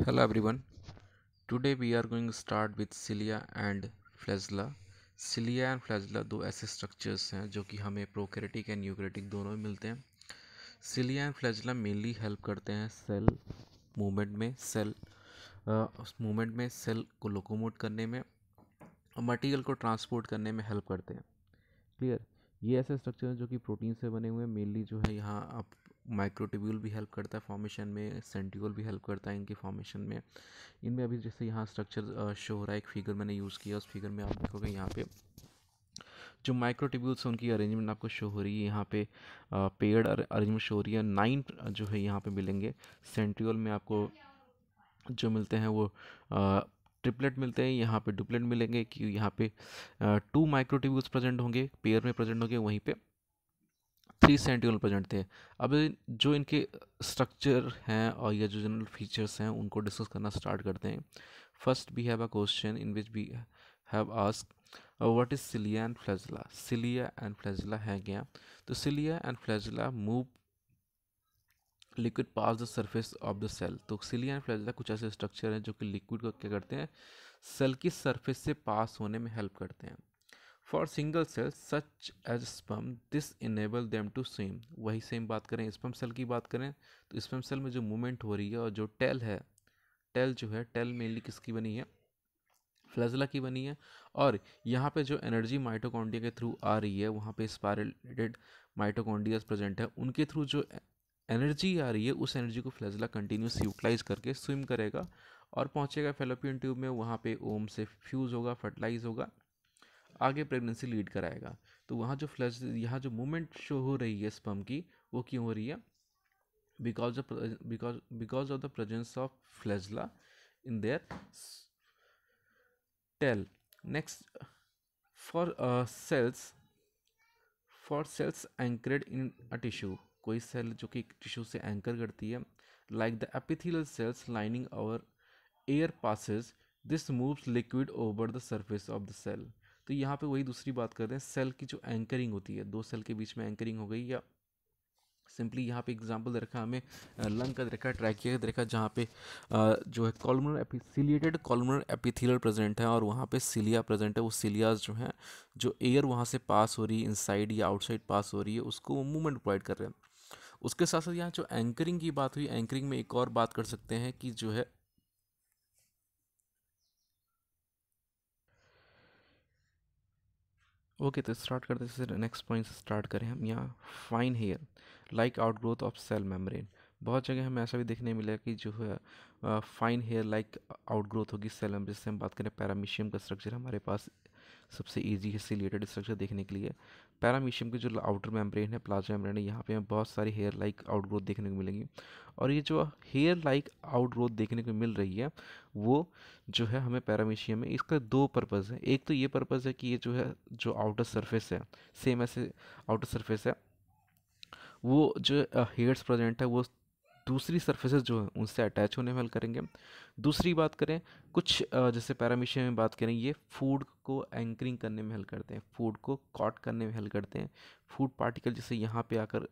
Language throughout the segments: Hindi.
Hello everyone. Today we are going to start with cilia and flagella. Cilia and flagella दो ऐसे स्ट्रक्चर्स हैं जो कि हमें प्रोकैरियोटिक एंड यूकैरियोटिक दोनों में मिलते हैं. Cilia and flagella mainly help करते हैं सेल मूवमेंट में, सेल को लोकोमोट करने में और मटेरियल को ट्रांसपोर्ट करने में हेल्प करते हैं. क्लियर. ये ऐसे स्ट्रक्चर हैं जो कि प्रोटीन से बने हुए हैं. मेनली जो है यहाँ आप माइक्रोट्यूब्यूल भी हेल्प करता है फॉर्मेशन में, सेंट्रियोल भी हेल्प करता है इनके फॉर्मेशन में. इनमें अभी जैसे यहाँ स्ट्रक्चर शो हो रहा है, एक फिगर मैंने यूज़ किया, उस फिगर में आप देखोगे यहाँ पे जो माइक्रोट्यूब्यूल्स हैं उनकी अरेंजमेंट आपको शो हो रही है. यहाँ पे पेयर्ड अरेंजमेंट शो हो रही है. 9 जो है यहाँ पे मिलेंगे. सेंट्रियोल में आपको जो मिलते हैं वो ट्रिपलेट मिलते हैं, यहाँ पे डुप्लेट मिलेंगे कि यहाँ पे 2 माइक्रोट्यूब्यूल्स प्रेजेंट होंगे, पेयर में प्रेजेंट होंगे, वहीं पे 3 सेंट्रियोल प्रेजेंट थे. अब जो इनके स्ट्रक्चर हैं और या जो जनरल फीचर्स हैं उनको डिस्कस करना स्टार्ट करते हैं. First we have a question in which we have ask what is cilia and flagella. Cilia and flagella है क्या? तो cilia and flagella move liquid past the surface of the cell. तो सिलिया एंड फ्लैजेला कुछ ऐसे स्ट्रक्चर हैं जो कि लिक्विड को क्या करते हैं, सेल की सरफेस से पास होने में हेल्प करते हैं. For single cell such as sperm this enable them to swim. वही सेम बात करें स्पर्म सेल की बात करें तो स्पर्म सेल में जो मूवमेंट हो रही है और जो टेल है, टेल जो है, टेल मेनली किसकी बनी है, फ्लैजेला की बनी है. और यहाँ पे जो एनर्जी माइटोकॉन्ड्रिया के थ्रू आ रही है, वहाँ पे स्पाइरलेटेड माइटोकॉन्ड्रिया प्रेजेंट है, उनके थ्रू जो एनर्जी आ रही है उस एनर्जी को फ्लैजेला कंटिन्यूस यूटिलाइज करके स्विम करेगा और पहुँचेगा फेलोपियन ट्यूब में. वहाँ पे ओम से फ्यूज़ होगा, फर्टिलाइज होगा, आगे प्रेगनेंसी लीड कराएगा. तो वहाँ जो फ्लैश यहाँ जो मूवमेंट शो हो रही है स्पर्म की, वो क्यों हो रही है? Because of the presence of flagella in their tail. Next, for cells for cells anchored in a tissue. कोई सेल जो कि टिश्यू से एंकर करती है, like the epithelial cells lining our air passes this moves liquid over the surface of the cell. तो यहाँ पे वही दूसरी बात कर रहे हैं, सेल की जो एंकरिंग होती है, दो सेल के बीच में एंकरिंग हो गई, या सिंपली यहाँ पे एग्जांपल दे रखा है हमें लंग का दे रखा है, ट्रैकिया का दे रखा है, जहाँ पे जो है columnar ciliated columnar epithelial present है और वहाँ पे सिलिया प्रेजेंट है. वो सिलियाज जो हैं, जो एयर वहाँ से पास हो रही है, इनसाइड या आउटसाइड पास हो रही है, उसको वो मूवमेंट प्रोवाइड कर रहे हैं. उसके साथ साथ यहाँ जो एंकरिंग की बात हुई, एंकरिंग में एक और बात कर सकते हैं कि जो है ओके. तो स्टार्ट करते हैं, नेक्स्ट पॉइंट से स्टार्ट करें हम. यहाँ fine hair like outgrowth of cell membrane. बहुत जगह हमें ऐसा भी देखने मिला कि जो है फाइन हेयर लाइक आउटग्रोथ होगी सेल मेम्ब्रेन. जैसे हम बात करें पैरामीशियम का स्ट्रक्चर हमारे पास सबसे इजी है सिलिएटेड स्ट्रक्चर देखने के लिए. पैरामीशियम की जो आउटर मेम्ब्रेन है, प्लाज्मा मेम्ब्रेन है, यहाँ पे हमें बहुत सारी हेयर लाइक आउटग्रोथ देखने को मिलेंगी. और ये जो हेयर लाइक आउटग्रोथ देखने को मिल रही है वो जो है हमें पैरामीशियम में, इसका दो पर्पज़ है. एक तो ये पर्पज़ है कि ये जो है जो आउटर सरफेस है, सेम ऐसे आउटर सरफेस है, वो जो हेयर्स प्रेजेंट है वो दूसरी सरफेसेस जो हैं उनसे अटैच होने में हेल्प करेंगे. दूसरी बात करें, कुछ जैसे पैरामीशियम में बात करें, ये फूड को एंकरिंग करने में हेल्प करते हैं, फूड को कॉट करने में हेल्प करते हैं. फूड पार्टिकल जैसे यहाँ पे आकर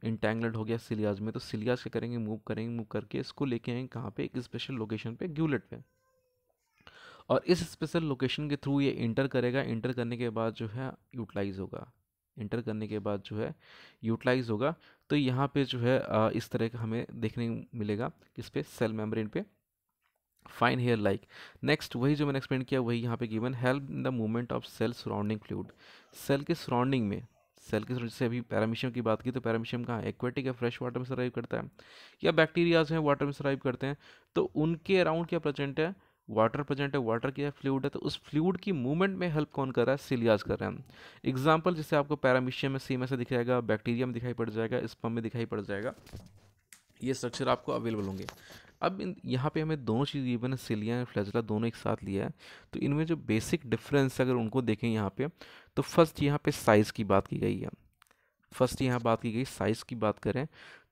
इंटेंगल्ड हो गया सिलियाज में, तो सिलियाज क्या करेंगे, मूव करके इसको लेके आएंगे कहाँ पे, एक स्पेशल लोकेशन पे, ग्यूलेट पे. और इस स्पेशल लोकेशन के थ्रू ये इंटर करेगा. इंटर करने के बाद जो है यूटिलाइज होगा. इंटर करने के बाद जो है यूटिलाइज होगा. तो यहाँ पे जो है इस तरह का हमें देखने को मिलेगा किस पे, सेल मेम्ब्रेन पे, फाइन हेयर लाइक. नेक्स्ट, वही जो मैंने एक्सप्लेन किया वही यहाँ पे given, help in the movement of cell surrounding fluid. Cell के सराउंडिंग में, सेल के जैसे अभी पैरामीशियम की बात की, तो पैरामीशियम कहाँ, एक्वेटिक या फ्रेश वाटर में सर्वाइव करता है, या बैक्टीरियाज हैं वाटर में सर्वाइव करते हैं. तो उनके अराउंड क्या प्रेजेंट है, वाटर प्रेजेंट है. वाटर क्या फ्लूइड है, तो उस फ्लूइड की मूवमेंट में हेल्प कौन कर रहा है, सिलियाज कर रहे हैं. एग्जाम्पल जैसे आपको पैरामीशियम में सेम ऐसा दिखाएगा, बैक्टीरिया में दिखाई पड़ जाएगा, स्पर्म में दिखाई पड़ जाएगा, ये स्ट्रक्चर आपको अवेलेबल होंगे. अब यहाँ पे हमें दोनों चीज़ गिवन है, सिलिया और फ्लैजेला दोनों एक साथ लिया है. तो इनमें जो बेसिक डिफरेंस अगर उनको देखें यहाँ पे, तो फर्स्ट यहाँ पे साइज़ की बात की गई है. फर्स्ट यहाँ बात की गई साइज़ की बात करें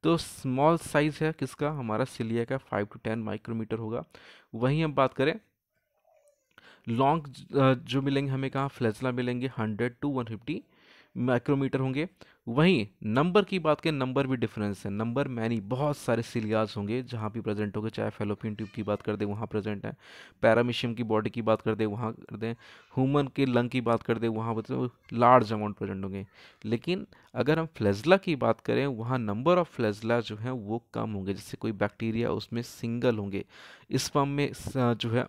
तो स्मॉल साइज़ है किसका, हमारा सिलिया का 5 to 10 माइक्रोमीटर होगा. वहीं हम बात करें लॉन्ग जो मिलेंगे हमें कहाँ, फ्लैजेला मिलेंगे 100 to 150 माइक्रोमीटर होंगे. वहीं नंबर की बात करें, नंबर भी डिफरेंस है। नंबर मैनी बहुत सारे सिलियाज होंगे जहाँ भी प्रेजेंट होंगे, चाहे फेलोपियन ट्यूब की बात कर दे वहाँ प्रेजेंट है, पैरामीशियम की बॉडी की बात कर दे वहाँ कर दें, ह्यूमन के लंग की बात कर दे वहाँ लार्ज अमाउंट प्रेजेंट होंगे। लेकिन अगर हम फ्लैजला की बात करें, वहाँ नंबर ऑफ फ्लैजला जो है वो कम होंगे। जैसे कोई बैक्टीरिया उसमें सिंगल होंगे, स्पर्म में जो है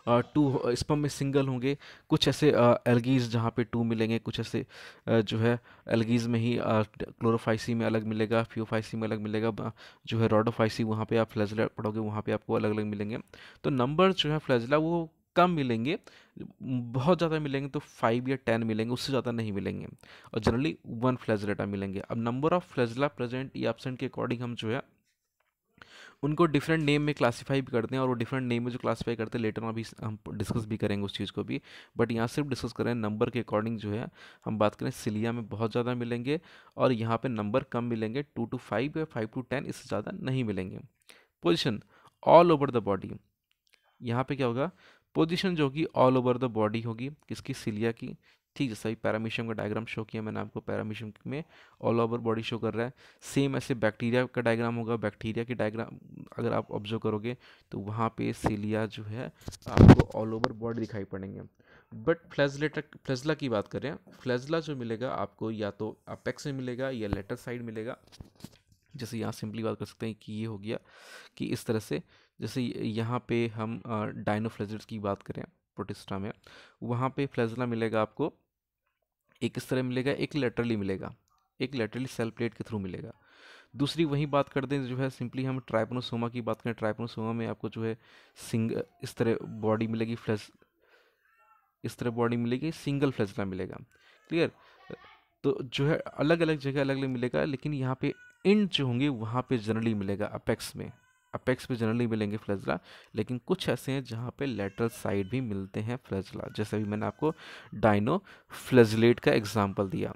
टू, स्पर्म में सिंगल होंगे। कुछ ऐसे एल्गीज जहाँ पे टू मिलेंगे, कुछ ऐसे जो है एल्गीज में ही क्लोरोफाइसी में अलग मिलेगा, फियोफाइसी में अलग मिलेगा, जो है रोडोफाइसी वहाँ पे आप फ्लैजला पढ़ोगे वहाँ पे आपको अलग अलग मिलेंगे। तो नंबर जो है फ्लैजला वो कम मिलेंगे, बहुत ज़्यादा मिलेंगे तो 5 या 10 मिलेंगे, उससे ज़्यादा नहीं मिलेंगे। और जनरली 1 फ्लैजलेटा मिलेंगे। अब नंबर ऑफ फ्लैजला प्रेजेंट या एब्सेंट के अकॉर्डिंग हम जो है उनको डिफरेंट नेम में क्लासीफाई भी करते हैं, और वो डिफरेंट नेम में जो क्लासीफाई करते हैं लेटर में अभी हम डिस्कस भी करेंगे उस चीज़ को भी। बट यहाँ सिर्फ डिस्कस करें नंबर के अकॉर्डिंग जो है हम बात करें, सिलिया में बहुत ज़्यादा मिलेंगे और यहाँ पे नंबर कम मिलेंगे, 2 to 5 या 5 to 10, इससे ज़्यादा नहीं मिलेंगे। Position all over the body, यहाँ पे क्या होगा, पोजीशन जो होगी ऑल ओवर द बॉडी होगी, किसकी, सिलिया की। ठीक, जैसा ही पैरामीशियम का डायग्राम शो किया मैंने आपको, पैरामीशियम में ऑल ओवर बॉडी शो कर रहा है। सेम ऐसे बैक्टीरिया का डायग्राम होगा, बैक्टीरिया की डायग्राम अगर आप ऑब्जर्व करोगे तो वहाँ पे सिलिया जो है आपको ऑल ओवर बॉडी दिखाई पड़ेंगे। बट फ्लैजला की बात करें, फ्लैजला जो मिलेगा आपको या तो अपेक्स में मिलेगा या लेटर साइड मिलेगा। जैसे यहाँ सिंपली बात कर सकते हैं कि ये हो गया कि इस तरह से, जैसे यहाँ पे हम डायनोफ्लेजेट्स की बात करें प्रोटिस्टा में, वहाँ पे फ्लैजला मिलेगा आपको, एक इस तरह मिलेगा, एक लेटरली मिलेगा, एक लेटरली सेल प्लेट के थ्रू मिलेगा। दूसरी वही बात कर दें जो है, सिंपली हम ट्राइपनोसोमा की बात करें, ट्राइपनोसोमा में आपको जो है इस तरह बॉडी मिलेगी, इस तरह बॉडी मिलेगी, सिंगल फ्लैजला मिलेगा। क्लियर। तो जो है अलग अलग जगह अलग अलग मिलेगा, लेकिन यहाँ पे इंड जो होंगे वहाँ पे जनरली मिलेगा, अपेक्स में, अपेक्स पे जनरली मिलेंगे फ्लैजला। लेकिन कुछ ऐसे हैं जहाँ पे लेटरल साइड भी मिलते हैं फ्लैजला, जैसे भी मैंने आपको डाइनो फ्लैजलेट का एग्जांपल दिया।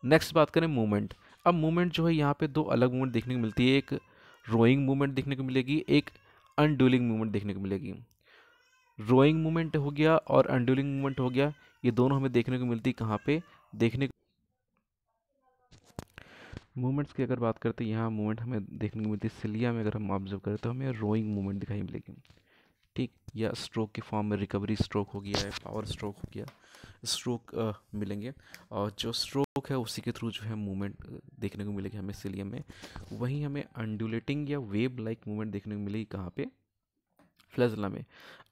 नेक्स्ट बात करें मूवमेंट। अब मूवमेंट जो है यहाँ पे दो अलग मूवमेंट देखने को मिलती है, एक रोइंग मूवमेंट देखने को मिलेगी, एक अनड्यूलिंग मूवमेंट देखने को मिलेगी। रोइंग मूवमेंट हो गया और अनड्यूलिंग मूवमेंट हो गया, ये दोनों हमें देखने को मिलती कहाँ पे, देखने मूवमेंट्स की अगर बात करते हैं, यहाँ मूवमेंट हमें देखने को मिलती है सिलिया में, अगर हम ऑब्जर्व करें तो हमें रोइंग मूवमेंट दिखाई मिलेगी। ठीक, या स्ट्रोक के फॉर्म में रिकवरी स्ट्रोक हो गया है, पावर स्ट्रोक हो गया, स्ट्रोक मिलेंगे। और जो स्ट्रोक है उसी के थ्रू जो है मूवमेंट देखने को मिलेगी हमें सिलियम में। वहीं हमें अंडुलेटिंग या वेव लाइक मूवमेंट देखने को मिलेगी कहाँ पे, फ्लैजला में।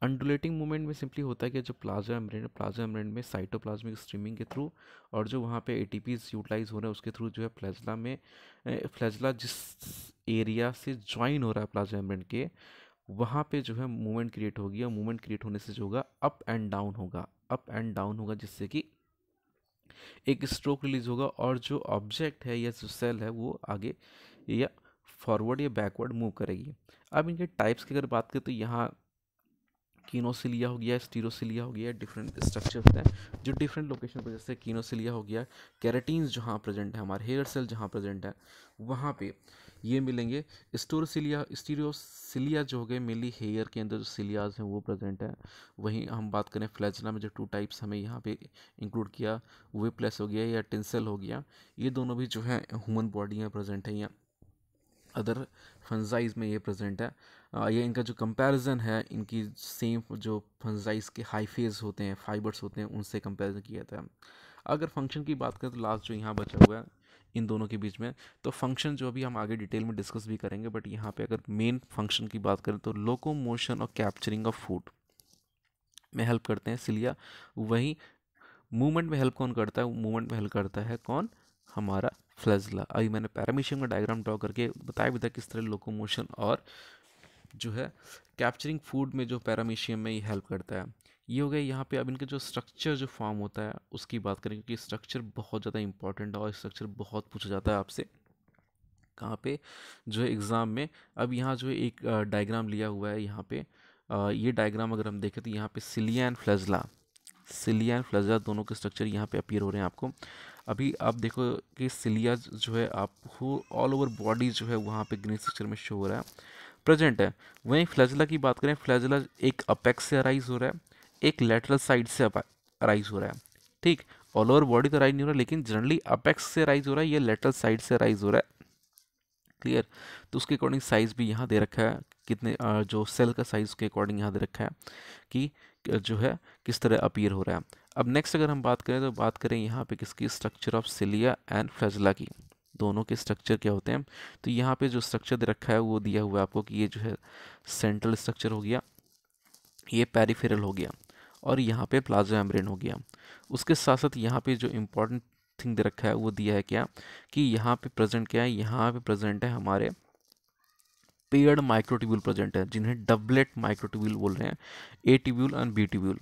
अंडुलेटिंग मूवमेंट में सिंपली होता है कि जो प्लाज्मा मेम्ब्रेन है, प्लाज्मा मेम्ब्रेन में साइटोप्लाज्मिक स्ट्रीमिंग के थ्रू और जो वहाँ पे एटीपीज यूटिलाइज हो रहे हैं उसके थ्रू जो है फ्लैजला में, फ्लैजला जिस एरिया से ज्वाइन हो रहा है प्लाज्मा मेम्ब्रेन के, वहाँ पे जो है मूवमेंट क्रिएट होगी, और मूवमेंट क्रिएट होने से जो होगा अप एंड डाउन होगा, अप एंड डाउन होगा, जिससे कि एक स्ट्रोक रिलीज होगा और जो ऑब्जेक्ट है या जो सेल है वो आगे या फॉरवर्ड या बैकवर्ड मूव करेगी। अब इनके टाइप्स की अगर बात करें तो यहाँ कीनोसिलिया हो गया, स्टीरोसिलिया हो गया, डिफरेंट स्ट्रक्चर होते हैं जो डिफरेंट लोकेशन पर, जैसे कीनोसिलिया हो गया, कैरेटीन्स जहाँ प्रेजेंट है, हमारे हेयर सेल जहाँ प्रेजेंट है वहाँ पे ये मिलेंगे। स्टीरोसिलिया जो हो गए मेनली हेयर के अंदर जो सिलियाज हैं वो प्रेजेंट है। वहीं हम बात करें फ्लैजला में जो 2 टाइप्स हमें यहाँ पे इंक्लूड किया, वेप्लेस हो गया या टिंसल हो गया, ये दोनों भी जो है ह्यूमन बॉडी में प्रेजेंट है या अदर फंजाइज में ये प्रेजेंट है। ये इनका जो कंपैरिजन है, इनकी सेम जो फंजाइज के हाइफेज होते हैं, फाइबर्स होते हैं, उनसे कंपैरिजन किया जाता है। अगर फंक्शन की बात करें तो लास्ट जो यहाँ बचा हुआ है इन दोनों के बीच में, तो फंक्शन जो अभी हम आगे डिटेल में डिस्कस भी करेंगे, बट यहाँ पे अगर मेन फंक्शन की बात करें तो लोकोमोशन और कैप्चरिंग ऑफ फूड में हेल्प करते हैं सिलिया। वहीं मूवमेंट में हेल्प कौन करता है, मूवमेंट में हेल्प करता है कौन, हमारा फ्लैजला। अभी मैंने पैरामीशियम का डायग्राम ड्रॉ करके बताया भी था किस तरह लोकोमोशन और जो है कैप्चरिंग फूड में जो पैरामीशियम में ये हेल्प करता है। ये हो गया यहाँ पे। अब इनके जो स्ट्रक्चर जो फॉर्म होता है उसकी बात करें, क्योंकि स्ट्रक्चर बहुत ज़्यादा इंपॉर्टेंट है और स्ट्रक्चर बहुत पूछा जाता है आपसे कहाँ पे, जो है एग्ज़ाम में। अब यहाँ जो है एक डायग्राम लिया हुआ है यहाँ पे, ये डायग्राम अगर हम देखें तो यहाँ पे cilia and flagella, cilia and flagella दोनों के स्ट्रक्चर यहाँ पे अपीयर हो रहे हैं आपको। अभी आप देखो कि सिलिया जो है आपको ऑल ओवर बॉडी जो है वहाँ पे ग्रीन स्ट्रक्चर में शो हो रहा है, प्रेजेंट है। वहीं फ्लैजला की बात करें, फ्लैजला एक अपेक्स से अराइज हो रहा है, एक लेटरल साइड से अराइज हो रहा है। ठीक, ऑल ओवर बॉडी तो राइज नहीं हो रहा, लेकिन जनरली अपेक्स से राइज हो रहा है, ये लेटरल साइड से राइज हो रहा है। क्लियर। तो उसके अकॉर्डिंग साइज भी यहाँ दे रखा है, कितने जो सेल का साइज के अकॉर्डिंग यहाँ दे रखा है कि जो है किस तरह अपीयर हो रहा है। अब नेक्स्ट अगर हम बात करें तो बात करें यहाँ पे किसकी, structure of cilia and flagella की। दोनों के स्ट्रक्चर क्या होते हैं, तो यहाँ पे जो स्ट्रक्चर दे रखा है वो दिया हुआ है आपको कि ये जो है सेंट्रल स्ट्रक्चर हो गया, ये पेरिफेरल हो गया, और यहाँ पे प्लाज्मा मेम्ब्रेन हो गया। उसके साथ साथ यहाँ पे जो इम्पोर्टेंट थिंग दे रखा है वो दिया है क्या, कि यहाँ पे प्रेजेंट क्या है, यहाँ पे प्रेजेंट है हमारे पेयर्ड माइक्रोट्यूब्यूल प्रेजेंट है, जिन्हें डबलेट माइक्रोट्यूब्यूल बोल रहे हैं, A tubule and B tubule.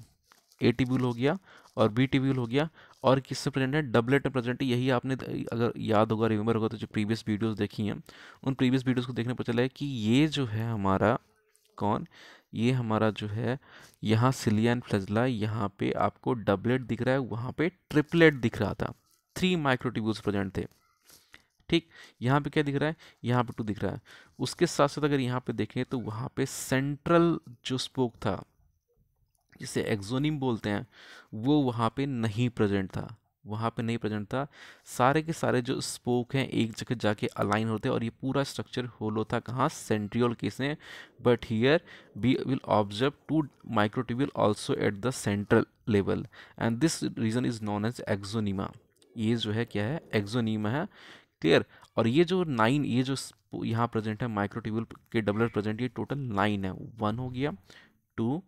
A tubule हो गया और बी ट्यूब्यूल हो गया, और किससे प्रेजेंट है, डबलेट में प्रेजेंट है। यही आपने अगर याद होगा, रिमेंबर होगा, तो जो प्रीवियस वीडियोस देखी हैं उन प्रीवियस वीडियोस को देखने पर चला है कि ये जो है हमारा कौन, ये हमारा जो है यहाँ सिलिया एंड फ्लैजेला, यहाँ पे आपको डबलेट दिख रहा है, वहाँ पे ट्रिपलेट दिख रहा था, 3 माइक्रोट्यूब्यूल्स प्रेजेंट थे। ठीक, यहाँ पे क्या दिख रहा है, यहाँ पे 2 दिख रहा है। उसके साथ साथ अगर यहाँ पे देखें तो वहाँ पे सेंट्रल जो स्पोक था, जिसे एक्सोनिम बोलते हैं, वो वहाँ पे नहीं प्रेजेंट था, वहाँ पे नहीं प्रेजेंट था। सारे के सारे जो स्पोक हैं एक जगह जाके अलाइन होते हैं, और ये पूरा स्ट्रक्चर होलो था कहाँ, सेंट्रियोल केस में। But here we will observe 2 microtubule also at the central level, and this region is known as axoneme. ये जो है क्या है, एक्सोनीमा है। क्लियर। और ये जो 9, ये जो यहाँ प्रेजेंट है माइक्रोट्यूब्यूल के डबलेट प्रेजेंट, ये टोटल 9 है। 1 हो गया, 2,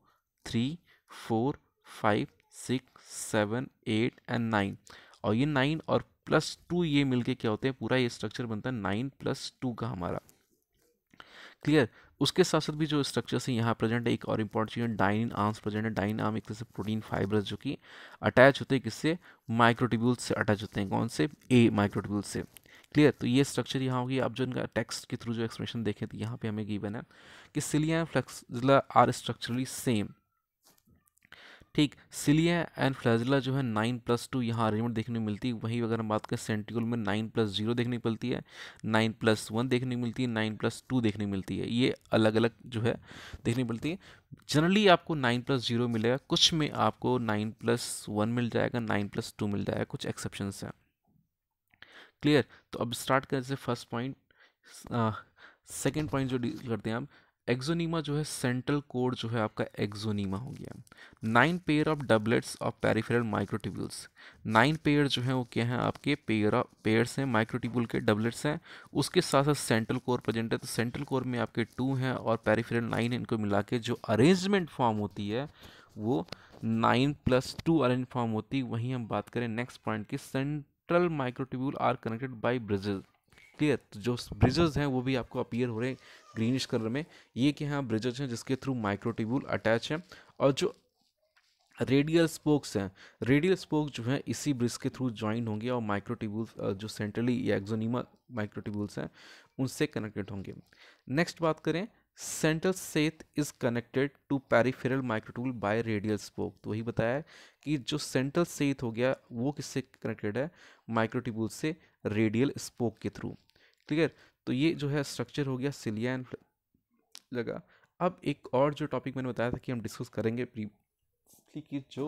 3, 4, 5, 6, 7, 8 एंड 9, और ये 9 और +2 ये मिलके क्या होते हैं, पूरा ये स्ट्रक्चर बनता है 9 + 2 का हमारा। क्लियर। उसके साथ साथ भी जो स्ट्रक्चर्स है यहाँ प्रेजेंट है, एक और इंपॉर्टेंट चीज़ है, डाइनिन आर्म्स प्रेजेंट है। डाइनिन आर्म एक तरह से प्रोटीन फाइबर्स जो कि अटैच होते हैं किससे, माइक्रोट्यूब्यूल से अटैच होते हैं, कौन से, ए माइक्रोट्यूब्यूल से। क्लियर। तो ये स्ट्रक्चर यहाँ होगी। अब जो इनका टेक्स्ट के थ्रू जो एक्सप्लेनेशन देखें तो यहाँ पे हमें गिवन है कि cilia and flagella are structurally same. ठीक, सिलिया एंड फ्लैजेला जो है 9 + 2 यहाँ अरेंजमेंट देखने को मिलती है। वहीं अगर हम बात करें सेंट्रियोल में 9 + 0 देखने को मिलती है, 9 + 1 देखने को मिलती है, 9 + 2 देखने को मिलती है। ये अलग अलग जो है देखने को मिलती है। जनरली आपको 9 + 0 मिलेगा, कुछ में आपको 9 + 1 मिल जाएगा, 9 + 2 मिल जाएगा, कुछ एक्सेप्शंस हैं। क्लियर। तो अब स्टार्ट करें से फर्स्ट पॉइंट, सेकेंड पॉइंट जो डील करते हैं हम, एक्सोनीमा जो है सेंट्रल कोड जो है आपका एक्सोनीमा हो गया। 9 pair of doublets of peripheral microtubules, 9 pair जो है वो क्या है आपके पेयर्स हैं, माइक्रोट्यूब्यूल के डबलेट्स हैं। उसके साथ साथ सेंट्रल कोर प्रेजेंट है, तो सेंट्रल कोर में आपके 2 हैं और पेरिफेरल 9 है। इनको मिला के जो अरेंजमेंट फॉर्म होती है वो 9 + 2 अरेंज फॉर्म होती है। वहीं हम बात करें नेक्स्ट पॉइंट की, central microtubule are connected by bridges. Clear. तो जो ब्रिजेस हैं वो भी आपको अपीयर हो रहे हैं ग्रीनिश कलर में, ये क्या है, ब्रिजेस हैं जिसके थ्रू माइक्रोट्यूब्यूल अटैच है। और जो रेडियल स्पोक्स हैं, रेडियल स्पोक जो है इसी ब्रिज के थ्रू ज्वाइन होंगे, और माइक्रोट्यूब्यूल्स जो सेंट्रली या एक्सोनीमा माइक्रोट्यूब्यूल्स हैं उनसे कनेक्टेड होंगे। नेक्स्ट बात करें, central sheath is connected to peripheral microtubule by radial spoke. तो वही बताया है कि जो सेंट्रल सेथ हो गया वो किससे कनेक्टेड है, माइक्रोट्यूब्यूल से रेडियल स्पोक के थ्रू। क्लियर। तो ये जो है स्ट्रक्चर हो गया सिलिया एंड लगा। अब एक और जो टॉपिक मैंने बताया था कि हम डिस्कस करेंगे कि जो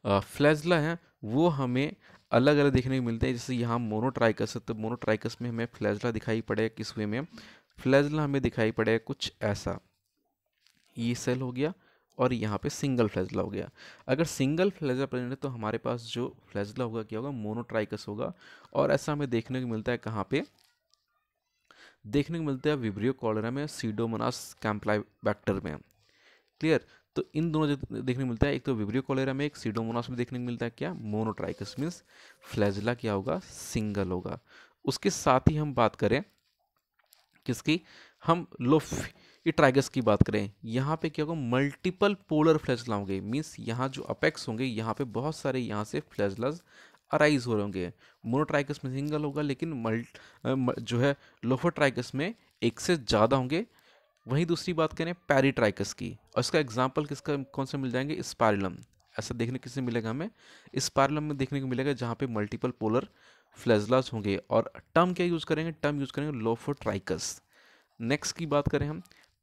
फ्लैजला हैं वो हमें अलग अलग देखने को मिलते हैं। जैसे यहाँ मोनोट्राइकस है, तो मोनोट्राइकस में हमें फ्लैजला दिखाई पड़ेगा किस वे में, फ्लैजला हमें दिखाई पड़ेगा कुछ ऐसा, ये सेल हो गया, और यहाँ पे सिंगल फ्लैजला हो गया। अगर सिंगल फ्लैजला प्रेजेंट है तो हमारे पास जो फ्लैजला होगा क्या होगा, मोनोट्राइकस होगा। और ऐसा हमें देखने को मिलता है कहाँ पे, देखने को मिलता है विब्रियो कॉलेरा में, सीडोमोनास कैम्पलाइबैक्टर में। क्लियर। तो इन दोनों देखने को मिलता है, एक तो विब्रियो कॉलेरा में, एक सीडोमोनास में देखने को मिलता है क्या, मोनोट्राइकस मीन्स फ्लैजला क्या होगा, सिंगल होगा। उसके साथ ही हम बात करें किसकी, हम लोफिट्राइगस की बात करें, यहाँ पे क्या होगा, मल्टीपल पोलर फ्लैजला होंगे। मीन्स यहाँ जो अपेक्स होंगे यहाँ पे बहुत सारे यहाँ से फ्लैजलाज अराइज हो रहे होंगे। मोनोट्राइकस में सिंगल होगा, लेकिन जो है लोफोट्राइकस में एक से ज़्यादा होंगे। वहीं दूसरी बात करें पैरीट्राइकस की, और इसका एग्जाम्पल किसका कौन से मिल जाएंगे, स्पाइरलम। ऐसा देखने किससे मिलेगा हमें, स्पाइरलम में देखने को मिलेगा जहाँ पे मल्टीपल पोलर फ्लैजलास होंगे। और टर्म क्या यूज करेंगे, टर्म यूज करेंगे लोफोट्राइकस। नेक्स्ट की बात करें हम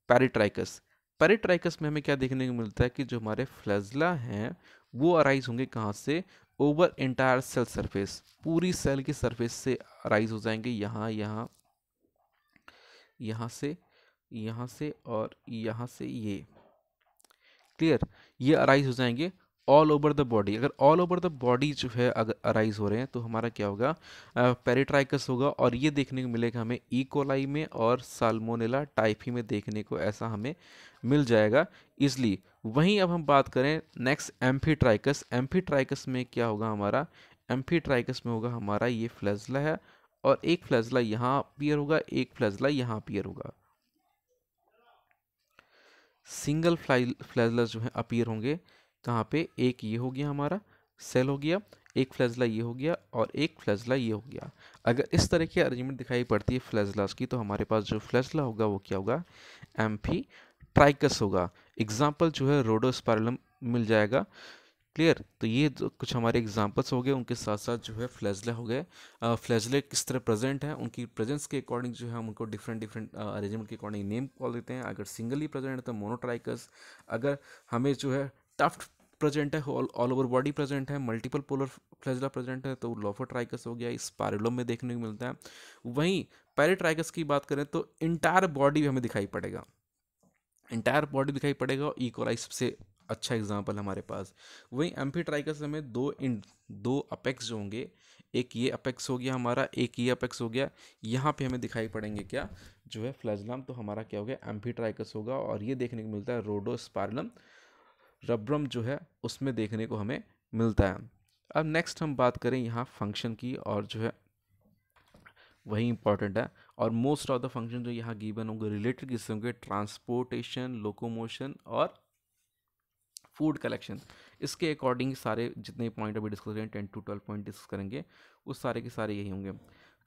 पैरीट्राइकस, पैरीट्राइकस में हमें क्या देखने को मिलता है कि जो हमारे फ्लैजला हैं वो अराइज होंगे कहाँ से, ओवर एंटायर सेल सरफेस, पूरी सेल की सरफेस से अराइज हो जाएंगे, यहाँ यहाँ यहाँ से, यहाँ से और यहाँ से, ये क्लियर, ये अराइज हो जाएंगे ऑल ओवर द बॉडी। अगर ऑल ओवर द बॉडी जो है अगर अराइज हो रहे हैं तो हमारा क्या होगा, पेरिट्राइकस होगा, और ये देखने को मिलेगा हमें ई कोलाई में और साल्मोनेला टाइफी में देखने को ऐसा हमें मिल जाएगा इजली। वहीं अब हम बात करें नेक्स्ट एम्फीट्राइकस, एम्फीट्राइकस में क्या होगा हमारा, एम्फीट्राइकस में होगा हमारा ये फ्लैजला है, और एक फ्लैजला यहाँ अपीयर होगा, एक फ्लैजला यहाँ अपीयर होगा, सिंगल फ्लैजला जो है अपीयर होंगे कहाँ पे, एक ये हो गया हमारा सेल हो गया, एक फ्लैजला ये हो गया, और एक फ्लैजला ये हो गया। अगर इस तरह की अरेंजमेंट दिखाई पड़ती है फ्लैजलास की, तो हमारे पास जो फ्लैजला होगा वो क्या होगा, एम्फी ट्राइकस होगा। एग्जाम्पल जो है रोडोस्पाइरलम मिल जाएगा, क्लियर। तो ये जो कुछ हमारे एग्जांपल्स हो गए, उनके साथ साथ जो है फ्लैजला हो गए। फ्लैजले किस तरह प्रेजेंट है, उनकी प्रेजेंस के अकॉर्डिंग जो है हम उनको डिफरेंट डिफरेंट अरेंजमेंट के अकॉर्डिंग नेम कॉल देते हैं। अगर सिंगली प्रेजेंट है तो मोनोट्राइकस, अगर हमें जो है टफ्ट प्रेजेंट है, ऑल ओवर बॉडी प्रेजेंट है, मल्टीपल पोलर फ्लैजला प्रेजेंट है, तो लोफोट्राइकस हो गया, इस स्पाइरलम में देखने को मिलता है। वहीं पेरिट्राइकस की बात करें तो इंटायर बॉडी भी हमें दिखाई पड़ेगा, इंटायर बॉडी दिखाई पड़ेगा, और इकोलाई सबसे अच्छा एग्जाम्पल हमारे पास। वहीं एम्फीट्राइकस में दो अपेक्स जो होंगे, एक ये अपेक्स हो गया हमारा, एक ये अपेक्स हो गया, यहाँ पे हमें दिखाई पड़ेंगे क्या, जो है फ्लैजलम, तो हमारा क्या हो गया, एम्फीट्राइकस होगा। और ये देखने को मिलता है रोडोस्पाइरलम रब्रम जो है उसमें देखने को हमें मिलता है। अब नेक्स्ट हम बात करें यहाँ फंक्शन की, और जो है वही इंपॉर्टेंट है, और मोस्ट ऑफ द फंक्शन जो यहाँ गिवन होंगे रिलेटेड किससे होंगे, ट्रांसपोर्टेशन, लोकोमोशन और फूड कलेक्शन। इसके अकॉर्डिंग सारे जितने पॉइंट अभी डिस्कस करेंगे 10 to 12 पॉइंट डिस्कस करेंगे, उस सारे के सारे यही होंगे।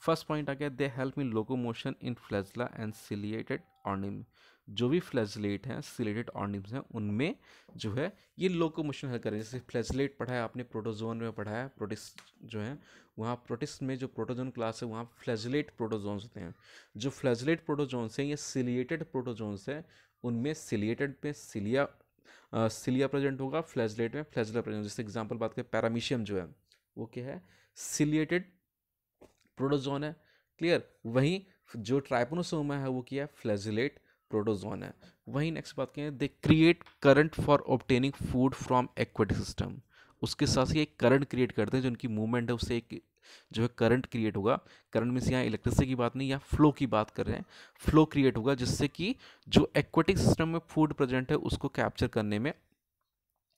फर्स्ट पॉइंट आ गया, they help in locomotion in flagella and ciliated ऑर्निम। जो भी फ्लैजलेट हैं, सिलेटेड ऑर्निम्स हैं, उनमें जो है ये लोकोमोशन हेल्प करें। जैसे फ्लैजलेट पढ़ा है आपने, प्रोटोजोन में पढ़ा है, प्रोटिस्ट जो है वहाँ प्रोटिस्ट में जो प्रोटोजोन क्लास है वहाँ फ्लैजलेट प्रोटोजोन्स होते हैं। जो फ्लैजलेट प्रोटोजोन्स हैं ये सिलिएटेड प्रोटोजोन्स हैं, उनमें सिलिएटेड में सिलिया प्रेजेंट होगा, फ्लैजलेट में फ्लैजला प्रेजेंट। जैसे एग्जांपल बात करें, पैरामीशियम जो है वो क्या है, सिलिएटेड प्रोटोजोन है, क्लियर। वहीं जो ट्राइपोनोसोमा है वो क्या है, फ्लैजलेट प्रोटोजोन है। वहीं नेक्स्ट बात करें, they create current for obtaining food from aquatic system. उसके साथ ही एक करंट क्रिएट करते हैं, जो उनकी मूवमेंट है उससे एक जो है करंट क्रिएट होगा। करंट मीन्स यहाँ इलेक्ट्रिसिटी की बात नहीं, यहाँ फ्लो की बात कर रहे हैं। फ्लो क्रिएट होगा जिससे कि जो एक्वेटिक सिस्टम में फूड प्रेजेंट है उसको कैप्चर करने में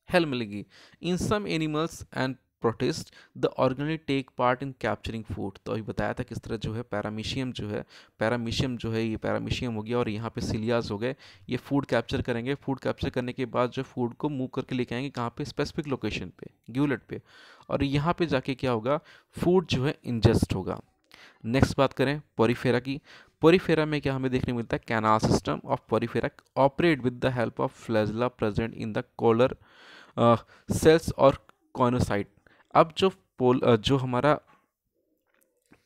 हेल्प मिलेगी। In some animals and protist the organic take part in capturing food. तो अभी बताया था किस तरह जो है पैरामीशियम जो है ये पैरामीशियम हो गया, और यहाँ पे सिलियाज हो गए, ये फूड कैप्चर करेंगे। फूड कैप्चर करने के बाद जो फूड को मूव करके लेके आएंगे कहाँ पे, स्पेसिफिक लोकेशन पे, ग्यूलेट पे, और यहाँ पे जाके क्या होगा, फूड जो है इंजेस्ट होगा। नेक्स्ट बात करें पोरीफेरा की। पोरीफेरा में क्या हमें देखने को मिलता है, canal system of Porifera operate with the help of flagella present in the collar cells और कॉनोसाइट। अब जो हमारा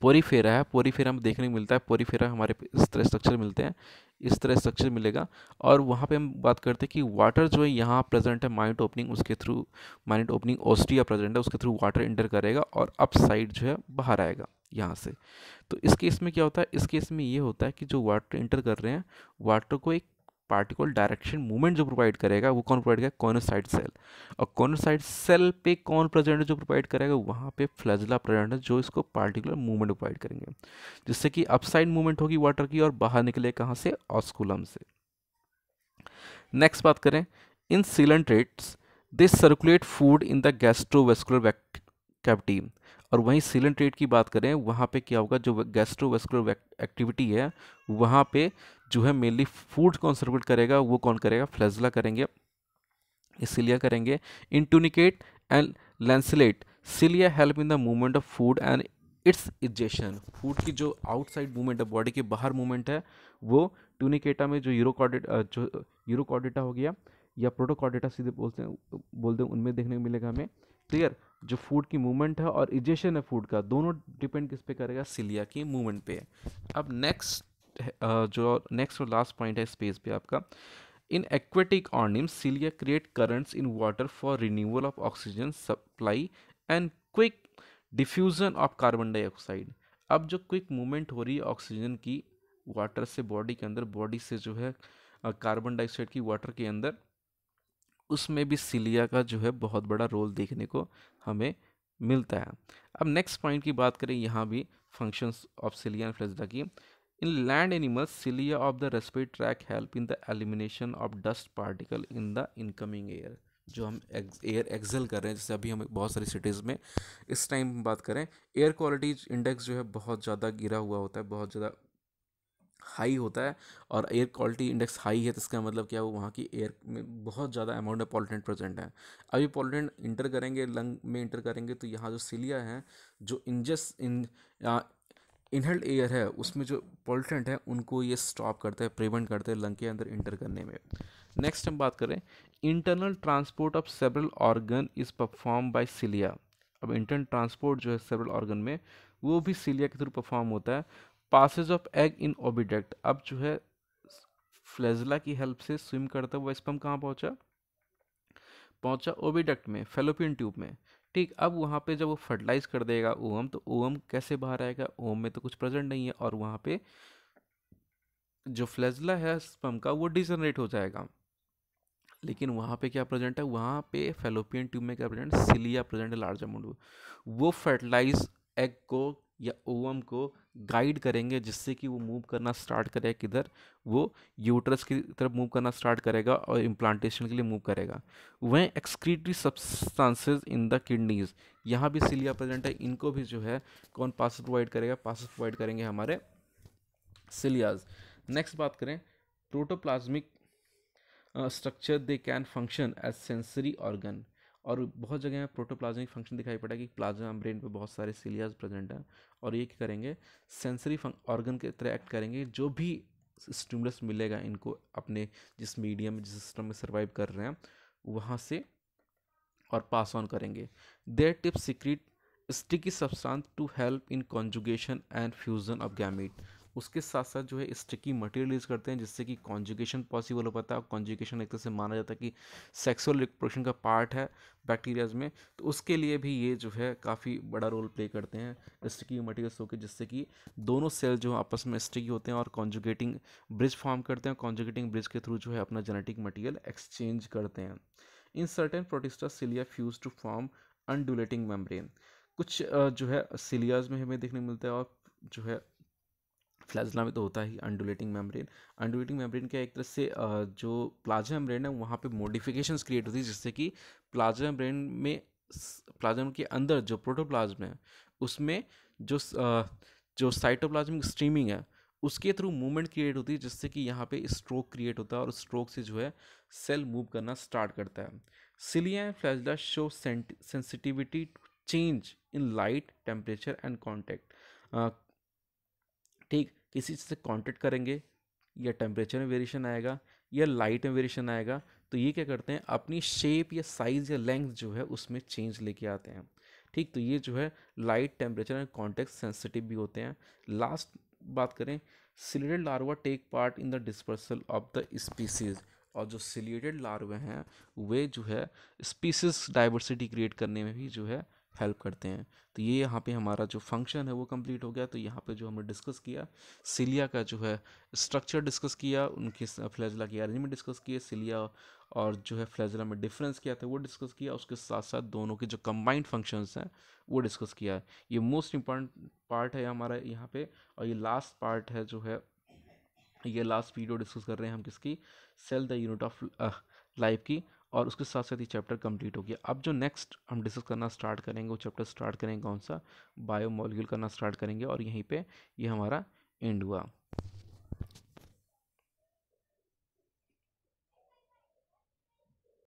पोरीफेरा है, पोरीफेरा में देखने को मिलता है, पोरीफेरा हमारे इस तरह स्ट्रक्चर मिलते हैं, इस तरह स्ट्रक्चर मिलेगा। और वहाँ पे हम बात करते हैं कि वाटर जो है यहाँ प्रेजेंट है, माइट ओपनिंग, उसके through might opening ostia present है, उसके थ्रू वाटर इंटर करेगा और अप साइड जो है बाहर आएगा यहाँ से। तो इस केस में क्या होता है, इस केस में ये होता है कि जो वाटर इंटर कर रहे हैं, वाटर को एक पार्टिकुलर डायरेक्शन मूवमेंट जो प्रोवाइड करेगा वो कौन प्रोवाइड करेगा, कॉनोसाइट सेल। और कॉनोसाइट सेल पे कौन प्रेजेंट है जो प्रोवाइड करेगा, वहाँ पे फ्लैजला प्रेजेंट है जो इसको पार्टिकुलर मूवमेंट प्रोवाइड करेंगे, जिससे कि अपसाइड मूवमेंट होगी वाटर की और बाहर निकले कहाँ से, ऑस्कुलम से। नेक्स्ट बात करें, in coelenterates they circulate food in the gastrovascular cavity. और वहीं सिलेंट्रेट की बात करें, वहाँ पे क्या होगा, जो गैस्ट्रोवेस्कुलर एक्टिविटी है वहाँ पे जो है मेनली फूड कौन सर्कुलेट करेगा, वो कौन करेगा, फ्लैजला करेंगे, सिलिया करेंगे। In tunicate and lancelet cilia help in the movement of food and its ingestion. फूड की जो आउटसाइड मूवमेंट है, बॉडी के बाहर मूवमेंट है, वो ट्यूनिकेटा में जो यूरोकॉर्डेटा हो गया या प्रोटोकॉर्डेटा सीधे बोलते हैं उनमें देखने को मिलेगा हमें, क्लियर। जो फूड की मूवमेंट है और इजेशन है फूड का, दोनों डिपेंड किस पे करेगा, सिलिया की मूवमेंट पे। अब नेक्स्ट जो नेक्स्ट और लास्ट पॉइंट है स्पेस पे आपका, in aquatic organisms cilia create currents in water for renewal of oxygen supply and quick diffusion of carbon dioxide। अब जो क्विक मूवमेंट हो रही है ऑक्सीजन की वाटर से बॉडी के अंदर, बॉडी से जो है कार्बन डाइऑक्साइड की वाटर के अंदर, उसमें भी सिलिया का जो है बहुत बड़ा रोल देखने को हमें मिलता है। अब नेक्स्ट पॉइंट की बात करें यहाँ भी functions of cilia and flagella की। In land animals cilia of the respiratory tract help in the elimination of dust particle in the incoming air. जो हम एयर एक्सेल कर रहे हैं, जैसे अभी हम बहुत सारी सिटीज़ में इस टाइम बात करें, एयर क्वालिटी इंडेक्स जो है बहुत ज़्यादा गिरा हुआ होता है, बहुत ज़्यादा हाई होता है। और एयर क्वालिटी इंडेक्स हाई है तो इसका मतलब क्या है, वहाँ की एयर में बहुत ज़्यादा अमाउंट ऑफ पॉल्यूटेंट प्रेजेंट है। अभी पॉल्यूटेंट इंटर करेंगे, लंग में इंटर करेंगे, तो यहाँ जो सिलिया है, जो इनहेल्ड एयर है, उसमें जो पॉल्यूटेंट है उनको ये स्टॉप करते हैं, प्रिवेंट करते हैं लंग के अंदर इंटर करने में। नेक्स्ट हम बात करें, internal transport of several organ is perform by cilia. अब इंटरनल ट्रांसपोर्ट जो है सेवरल ऑर्गन में, वो भी सिलिया के थ्रू परफॉर्म होता है। Passage of egg in oviduct, अब जो है फ्लैजिला की हेल्प से स्विम करता हुआ स्पर्म कहाँ पहुंचा, पहुंचा ओविडक्ट में, फेलोपियन ट्यूब में। ठीक, अब वहाँ पे जब वो फर्टिलाइज कर देगा ओवम, तो ओवम कैसे बाहर आएगा, ओवम में तो कुछ प्रेजेंट नहीं है, और वहाँ पे जो फ्लैजिला है स्पर्म का वो डिजनरेट हो जाएगा। लेकिन वहाँ पे क्या प्रेजेंट है, वहाँ पे फेलोपियन ट्यूब में क्या प्रेजेंट, सिलिया प्रेजेंट है लार्ज अमाउंट में। वो फर्टिलाइज एग को या ओवम को गाइड करेंगे, जिससे कि वो मूव करना स्टार्ट करे किधर, वो यूट्रस की तरफ मूव करना स्टार्ट करेगा और इम्प्लांटेशन के लिए मूव करेगा। वहीं excretory substances in the kidneys, यहाँ भी सिलिया प्रेजेंट है, इनको भी जो है कौन पास प्रोवाइड करेगा, पास प्रोवाइड करेंगे हमारे सिलियाज। नेक्स्ट बात करें, protoplasmic structure they can function as sensory organ. और बहुत जगह में प्रोटोप्लाज्मिक फंक्शन दिखाई पड़ा कि प्लाज्मा ब्रेन पे बहुत सारे सिलियाज प्रेजेंट हैं, और ये क्या करेंगे, सेंसरी ऑर्गन के तरह एक्ट करेंगे। जो भी स्टिमुलस मिलेगा इनको अपने जिस मीडियम में, जिस सिस्टम में सर्वाइव कर रहे हैं, वहाँ से और पास ऑन करेंगे। Their tip secrete sticky substance to help in conjugation and fusion of gamete. उसके साथ साथ जो है स्टिकी मटेरियल यूज़ करते हैं, जिससे कि कॉन्जुगेशन पॉसिबल हो पाता है। कॉन्जुगेशन एक तरह से माना जाता है कि सेक्सुअल रिप्रोडक्शन का पार्ट है बैक्टीरियाज में, तो उसके लिए भी ये जो है काफ़ी बड़ा रोल प्ले करते हैं स्टिकी मटेरियल्स होकर, जिससे कि दोनों सेल जो आपस में स्टिकी होते हैं और कॉन्जुगेटिंग ब्रिज फॉर्म करते हैं। कॉन्जुगेटिंग ब्रिज के थ्रू जो है अपना जेनेटिक मटेरियल एक्सचेंज करते हैं। In certain protista cilia fuse to form undulating membrane. कुछ जो है सिलियाज में हमें देखने को मिलता है, और जो है फ्लैजिला में तो होता ही अनडुलेटिंग मेम्ब्रेन। अनडुलेटिंग मेम्ब्रेन क्या, एक तरह से जो प्लाज्मा मेम्ब्रेन है वहाँ पे मॉडिफिकेशंस क्रिएट होती है, जिससे कि प्लाज्मा मेम्ब्रेन में, प्लाज्मा के अंदर जो प्रोटोप्लाज्म है उसमें जो जो साइटोप्लाज्मिक स्ट्रीमिंग है उसके थ्रू मूवमेंट क्रिएट होती है, जिससे कि यहाँ पे स्ट्रोक क्रिएट होता है, और स्ट्रोक से जो है सेल मूव करना स्टार्ट करता है। Cilia and flagella show sensitivity to change in light, temperature and contact. ठीक, किसी चीज़ से कांटेक्ट करेंगे या टेम्परेचर में वेरिएशन आएगा या लाइट में वेरिएशन आएगा, तो ये क्या करते हैं, अपनी शेप या साइज़ या लेंथ जो है उसमें चेंज लेके आते हैं। ठीक, तो ये जो है light, temperature and contact sensitive भी होते हैं। लास्ट बात करें, ciliated larva take part in the dispersal of the species. और जो सिलिएटेड लार्वे हैं वे जो है स्पीसीज डाइवर्सिटी क्रिएट करने में भी जो है हेल्प करते हैं। तो ये यहाँ पे हमारा जो फंक्शन है वो कंप्लीट हो गया। तो यहाँ पे जो हमने डिस्कस किया, सिलिया का जो है स्ट्रक्चर डिस्कस किया, उनके फ्लैजिला की अरेंजमेंट डिस्कस किए, सिलिया और जो है फ्लैजिला में डिफरेंस क्या था वो डिस्कस किया, उसके साथ साथ दोनों के जो कंबाइंड फंक्शंस हैं वो डिस्कस किया। ये मोस्ट इंपॉर्टेंट पार्ट है हमारा यहाँ पे। और ये लास्ट पार्ट है जो है, ये लास्ट वीडियो डिस्कस कर रहे हैं हम किसकी, cell the unit of life की। और उसके साथ साथ ये चैप्टर कंप्लीट हो गया। अब जो नेक्स्ट हम डिस्कस करना स्टार्ट करेंगे, वो चैप्टर स्टार्ट करेंगे कौन सा, बायोमोलिक्यूल करना स्टार्ट करेंगे, और यहीं पे ये हमारा एंड हुआ।